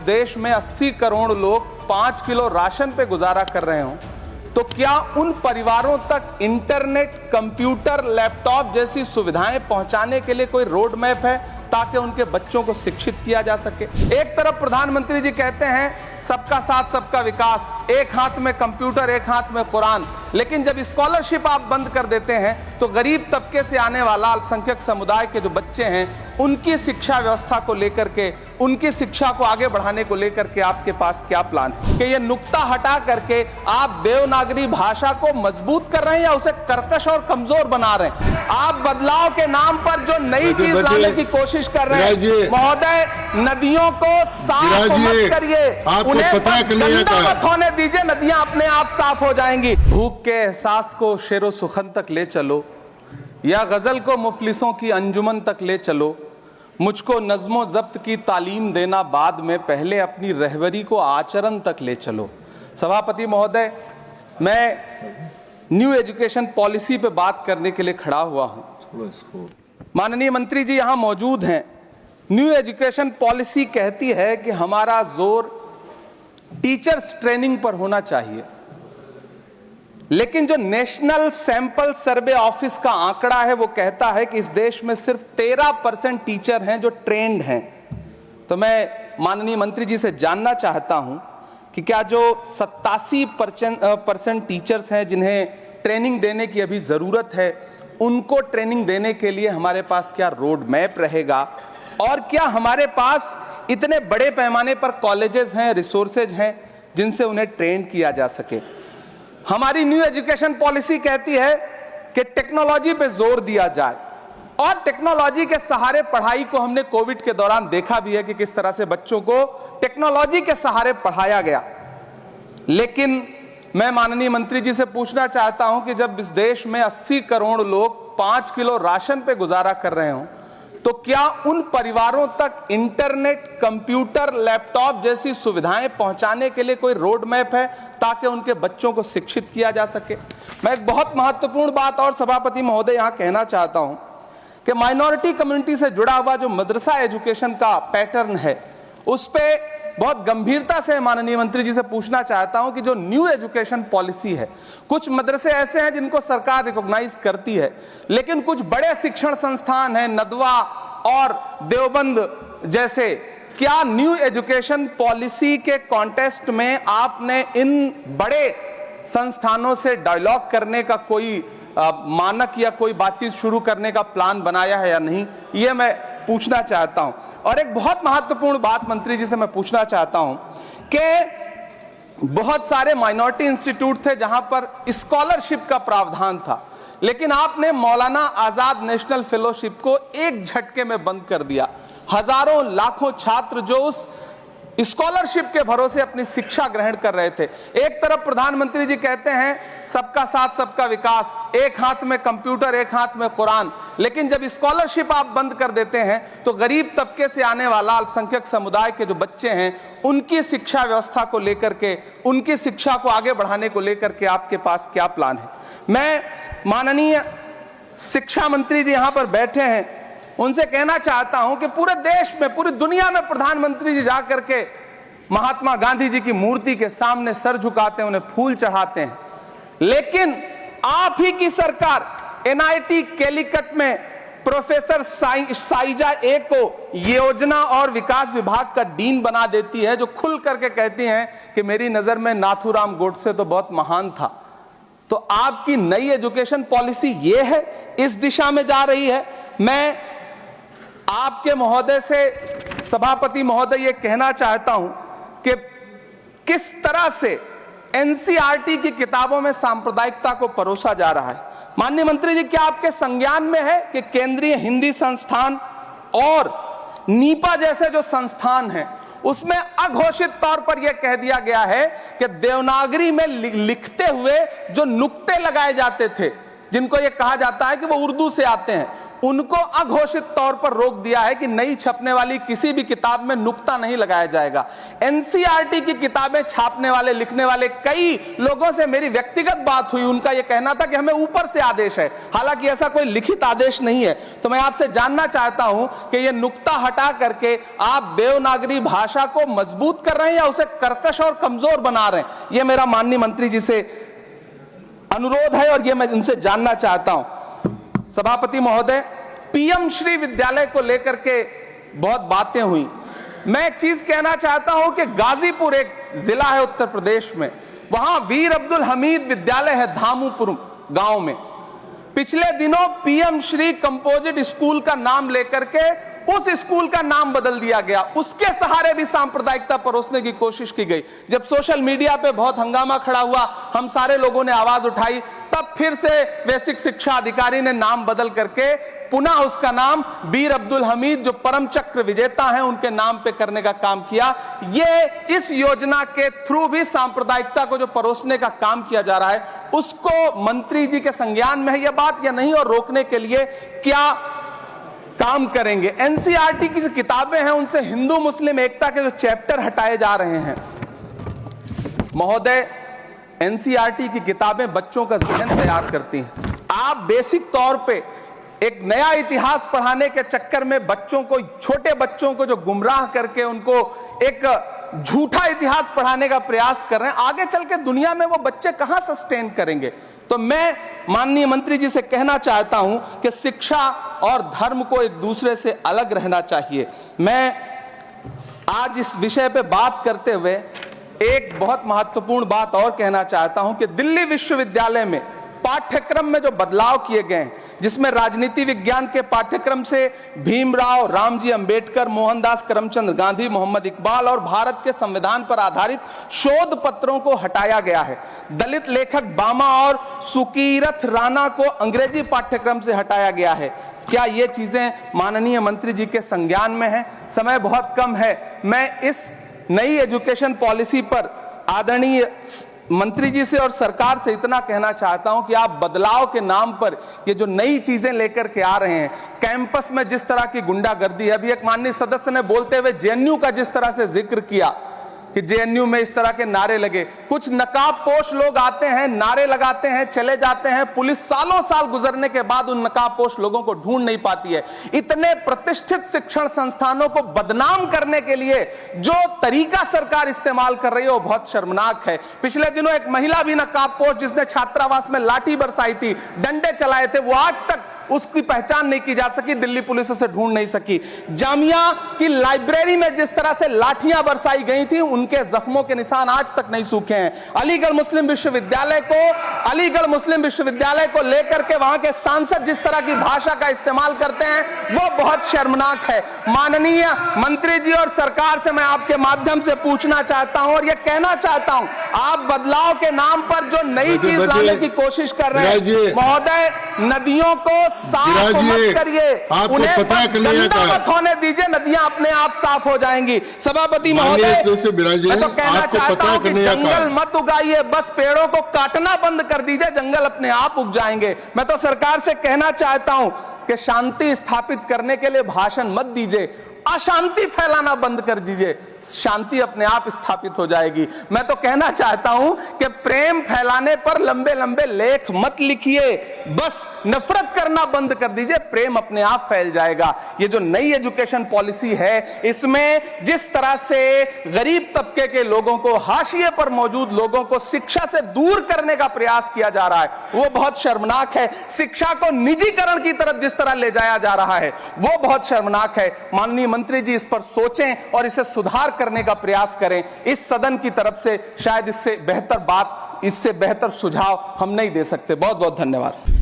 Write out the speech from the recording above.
देश में 80 करोड़ लोग 5 किलो राशन पे गुजारा कर रहे हों, तो क्या उन परिवारों तक इंटरनेट, कंप्यूटर, लैपटॉप जैसी सुविधाएं पहुंचाने के लिए कोई रोड मैप है ताकि उनके बच्चों को शिक्षित किया जा सके? एक तरफ प्रधानमंत्री जी कहते हैं सबका साथ सबका विकास, एक हाथ में कंप्यूटर एक हाथ में कुरान, लेकिन जब स्कॉलरशिप आप बंद कर देते हैं तो गरीब तबके से आने वाला अल्पसंख्यक समुदाय के जो बच्चे हैं उनकी शिक्षा व्यवस्था को लेकर के, उनकी शिक्षा को आगे बढ़ाने को लेकर के आपके पास क्या प्लान है? कि ये नुक्ता हटा करके आप देवनागरी भाषा को मजबूत कर रहे हैं या उसे कर्कश और कमजोर बना रहे हैं? आप बदलाव के नाम पर जो नई चीज लाने की कोशिश कर रहे हैं, महोदय, नदियों को साफ मत करिए, उन्हें गंदा मत होने दीजिए, नदियां अपने आप साफ हो जाएंगी। भूख के एहसास को शेरो सुखन तक ले चलो या गजल को मुफलिसों की अंजुमन तक ले चलो, मुझको नज़्मो ज़ब्त की तालीम देना बाद में, पहले अपनी रहबरी को आचरण तक ले चलो। सभापति महोदय, मैं न्यू एजुकेशन पॉलिसी पे बात करने के लिए खड़ा हुआ हूं। माननीय मंत्री जी यहां मौजूद हैं। न्यू एजुकेशन पॉलिसी कहती है कि हमारा जोर टीचर्स ट्रेनिंग पर होना चाहिए, लेकिन जो नेशनल सैंपल सर्वे ऑफिस का आंकड़ा है वो कहता है कि इस देश में सिर्फ 13% टीचर हैं जो ट्रेंड हैं। तो मैं माननीय मंत्री जी से जानना चाहता हूं कि क्या जो 87% टीचर्स हैं जिन्हें ट्रेनिंग देने की अभी जरूरत है, उनको ट्रेनिंग देने के लिए हमारे पास क्या रोड मैप रहेगा, और क्या हमारे पास इतने बड़े पैमाने पर कॉलेजेस हैं, रिसोर्सेज हैं जिनसे उन्हें ट्रेन किया जा सके? हमारी न्यू एजुकेशन पॉलिसी कहती है कि टेक्नोलॉजी पे जोर दिया जाए, और टेक्नोलॉजी के सहारे पढ़ाई को हमने कोविड के दौरान देखा भी है कि किस तरह से बच्चों को टेक्नोलॉजी के सहारे पढ़ाया गया। लेकिन मैं माननीय मंत्री जी से पूछना चाहता हूं कि जब इस देश में 80 करोड़ लोग 5 किलो राशन पे गुजारा कर रहे हों, तो क्या उन परिवारों तक इंटरनेट, कंप्यूटर, लैपटॉप जैसी सुविधाएं पहुंचाने के लिए कोई रोड मैप है ताकि उनके बच्चों को शिक्षित किया जा सके? मैं एक बहुत महत्वपूर्ण बात और सभापति महोदय यहां कहना चाहता हूं कि माइनॉरिटी कम्युनिटी से जुड़ा हुआ जो मदरसा एजुकेशन का पैटर्न है, उस पे बहुत गंभीरता से माननीय मंत्री जी से पूछना चाहता हूं कि जो न्यू एजुकेशन पॉलिसी है, कुछ मदरसे ऐसे हैं जिनको सरकार रिकॉग्नाइज करती है, लेकिन कुछ बड़े शिक्षण संस्थान हैं, नदवा और देवबंद जैसे, क्या न्यू एजुकेशन पॉलिसी के कॉन्टेस्ट में आपने इन बड़े संस्थानों से डायलॉग करने का कोई मानक या कोई बातचीत शुरू करने का प्लान बनाया है या नहीं? ये मैं पूछना चाहता हूं। और एक बहुत महत्वपूर्ण बात मंत्री जी से मैं पूछना चाहता हूं कि बहुत सारे माइनॉरिटी इंस्टीट्यूट थे जहां पर स्कॉलरशिप का प्रावधान था, लेकिन आपने मौलाना आजाद नेशनल फेलोशिप को एक झटके में बंद कर दिया। हजारों लाखों छात्र जो उस स्कॉलरशिप के भरोसे अपनी शिक्षा ग्रहण कर रहे थे। एक तरफ प्रधानमंत्री जी कहते हैं सबका साथ सबका विकास, एक हाथ में कंप्यूटर एक हाथ में कुरान, लेकिन जब स्कॉलरशिप आप बंद कर देते हैं तो गरीब तबके से आने वाला अल्पसंख्यक समुदाय के जो बच्चे हैं उनकी शिक्षा व्यवस्था को लेकर के, उनकी शिक्षा को आगे बढ़ाने को लेकर के आपके पास क्या प्लान है? मैं माननीय शिक्षा मंत्री जी यहां पर बैठे हैं, उनसे कहना चाहता हूं कि पूरे देश में, पूरी दुनिया में प्रधानमंत्री जी जाकर के महात्मा गांधी जी की मूर्ति के सामने सर झुकाते हैं, उन्हें फूल चढ़ाते हैं, लेकिन आप ही की सरकार NIT कैलिकट में प्रोफेसर साइजा ए को योजना और विकास विभाग का डीन बना देती है, जो खुल करके कहती हैं कि मेरी नजर में नाथूराम गोडसे तो बहुत महान था। तो आपकी नई एजुकेशन पॉलिसी ये है, इस दिशा में जा रही है। मैं आपके महोदय से, सभापति महोदय, ये कहना चाहता हूं कि किस तरह से NCERT की किताबों में सांप्रदायिकता को परोसा जा रहा है। माननीय मंत्री जी, क्या आपके संज्ञान में है कि केंद्रीय हिंदी संस्थान और नीपा जैसे जो संस्थान हैं उसमें अघोषित तौर पर यह कह दिया गया है कि देवनागरी में लिखते हुए जो नुक्ते लगाए जाते थे, जिनको यह कहा जाता है कि वो उर्दू से आते हैं, उनको अघोषित तौर पर रोक दिया है कि नई छपने वाली किसी भी किताब में नुक्ता नहीं लगाया जाएगा। एनसीईआरटी की किताबें छापने वाले, लिखने वाले कई लोगों से मेरी व्यक्तिगत बात हुई। उनका यह कहना था कि हमें ऊपर से आदेश है, हालांकि ऐसा कोई लिखित आदेश नहीं है। तो मैं आपसे जानना चाहता हूं कि यह नुक्ता हटा करके आप देवनागरी भाषा को मजबूत कर रहे हैं या उसे कर्कश और कमजोर बना रहे हैं? यह मेरा माननीय मंत्री जी से अनुरोध है और यह मैं उनसे जानना चाहता हूं। सभापति महोदय, पीएम श्री विद्यालय को लेकर के बहुत बातें हुई। मैं एक चीज कहना चाहता हूं कि गाजीपुर एक जिला है उत्तर प्रदेश में, वहां वीर अब्दुल हमीद विद्यालय है धामूपुर गांव में। पिछले दिनों पीएम श्री कंपोजिट स्कूल का नाम लेकर के उस स्कूल का नाम बदल दिया गया। उसके सहारे भी सांप्रदायिकता परोसने की कोशिश की गई। जब सोशल मीडिया पे बहुत हंगामा खड़ा हुआ, हम सारे लोगों ने आवाज उठाई, तब फिर से बेसिक शिक्षा अधिकारी ने नाम बदल करके पुनः उसका नाम वीर अब्दुल हमीद, जो परम चक्र विजेता हैं, उनके नाम पे करने का काम किया। ये इस योजना के थ्रू भी सांप्रदायिकता को जो परोसने का काम किया जा रहा है, उसको मंत्री जी के संज्ञान में है यह बात या नहीं, और रोकने के लिए क्या काम करेंगे? एनसीईआरटी की जो किताबें हैं उनसे हिंदू मुस्लिम एकता के जो चैप्टर हटाए जा रहे हैं। महोदय, एनसीईआरटी की किताबें बच्चों का ज़हन तैयार करती हैं। आप बेसिक तौर पे एक नया इतिहास पढ़ाने के चक्कर में बच्चों को, छोटे बच्चों को जो गुमराह करके उनको एक झूठा इतिहास पढ़ाने का प्रयास कर रहे हैं, आगे चल के दुनिया में वो बच्चे कहां सस्टेन करेंगे? तो मैं माननीय मंत्री जी से कहना चाहता हूं कि शिक्षा और धर्म को एक दूसरे से अलग रहना चाहिए। मैं आज इस विषय पे बात करते हुए एक बहुत महत्वपूर्ण बात और कहना चाहता हूं कि दिल्ली विश्वविद्यालय में पाठ्यक्रम में जो बदलाव किए गए हैं, जिसमें राजनीति विज्ञान के पाठ्यक्रम से भीमराव, रामजी अंबेडकर, मोहनदास करमचंद गांधी, मोहम्मद इकबाल और भारत के संविधान पर आधारित शोध पत्रों को हटाया गया है। दलित लेखक बामा और सुकीरथ राणा को अंग्रेजी पाठ्यक्रम से हटाया गया है। क्या ये चीजें माननीय मंत्री जी के संज्ञान में है? समय बहुत कम है। मैं इस नई एजुकेशन पॉलिसी पर आदरणीय मंत्री जी से और सरकार से इतना कहना चाहता हूं कि आप बदलाव के नाम पर ये जो नई चीजें लेकर के आ रहे हैं, कैंपस में जिस तरह की गुंडागर्दी है, अभी एक माननीय सदस्य ने बोलते हुए जेएनयू का जिस तरह से जिक्र किया कि जेएनयू में इस तरह के नारे लगे, कुछ नकाबपोश लोग आते हैं, नारे लगाते हैं, चले जाते हैं, पुलिस सालों साल गुजरने के बाद उन नकाबपोश लोगों को ढूंढ नहीं पाती है। इतने प्रतिष्ठित शिक्षण संस्थानों को बदनाम करने के लिए जो तरीका सरकार इस्तेमाल कर रही है वो बहुत शर्मनाक है। पिछले दिनों एक महिला भी नकाबपोश, जिसने छात्रावास में लाठी बरसाई थी, डंडे चलाए थे, वो आज तक उसकी पहचान नहीं की जा सकी, दिल्ली पुलिस उसे ढूंढ नहीं सकी। जामिया की लाइब्रेरी में जिस तरह से लाठियां बरसाई गई थी, उनके जख्मों के निशान आज तक नहीं सूखे हैं। अलीगढ़ मुस्लिम विश्वविद्यालय को लेकर के वहां के सांसद जिस तरह की भाषा का इस्तेमाल करते हैं, वो बहुत शर्मनाक है। माननीय मंत्री जी और सरकार से मैं आपके माध्यम से पूछना चाहता हूं और यह कहना चाहता हूं, आप बदलाव के नाम पर जो नई चीज लाने की कोशिश कर रहे हैं, महोदय, नदियों को साफ मत करिए, उन्हें गंदा मत होने दीजिए, नदियां अपने आप साफ हो जाएंगी। सभापति महोदय, मैं तो कहना चाहता हूं कि जंगल मत उगाइए, बस पेड़ों को काटना बंद कर दीजिए, जंगल अपने आप उग जाएंगे। मैं तो सरकार से कहना चाहता हूं कि शांति स्थापित करने के लिए भाषण मत दीजिए, अशांति फैलाना बंद कर दीजिए, शांति अपने आप स्थापित हो जाएगी। मैं तो कहना चाहता हूं कि प्रेम फैलाने पर लंबे लंबे लेख मत लिखिए, बस नफरत करना बंद कर दीजिए, प्रेम अपने आप फैल जाएगा। ये जो नई एजुकेशन पॉलिसी है, इसमें जिस तरह से गरीब तबके के लोगों को, हाशिए पर मौजूद लोगों को शिक्षा से दूर करने का प्रयास किया जा रहा है, वो बहुत शर्मनाक है। शिक्षा को निजीकरण की तरफ जिस तरह ले जाया जा रहा है, वो बहुत शर्मनाक है। माननीय मंत्री जी इस पर सोचें और इसे सुधार करने का प्रयास करें। इस सदन की तरफ से शायद इससे बेहतर बात, इससे बेहतर सुझाव हम नहीं दे सकते। बहुत बहुत धन्यवाद।